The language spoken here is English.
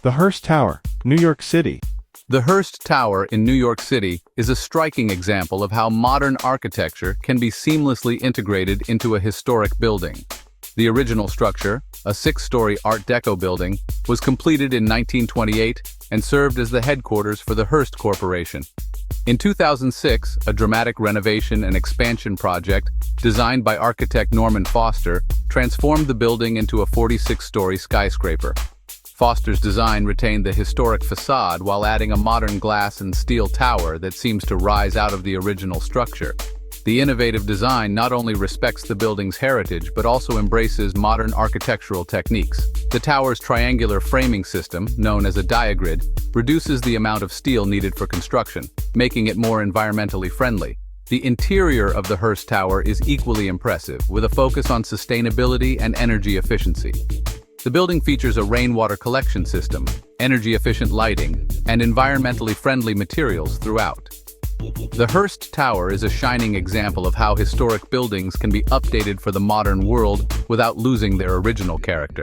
The Hearst Tower, New York City. The Hearst Tower in New York City is a striking example of how modern architecture can be seamlessly integrated into a historic building. The original structure, a 6-story Art Deco building, was completed in 1928 and served as the headquarters for the Hearst Corporation. In 2006, a dramatic renovation and expansion project, designed by architect Norman Foster, transformed the building into a 46-story skyscraper. Foster's design retained the historic facade while adding a modern glass and steel tower that seems to rise out of the original structure. The innovative design not only respects the building's heritage but also embraces modern architectural techniques. The tower's triangular framing system, known as a diagrid, reduces the amount of steel needed for construction, making it more environmentally friendly. The interior of the Hearst Tower is equally impressive, with a focus on sustainability and energy efficiency. The building features a rainwater collection system, energy-efficient lighting, and environmentally friendly materials throughout. The Hearst Tower is a shining example of how historic buildings can be updated for the modern world without losing their original character.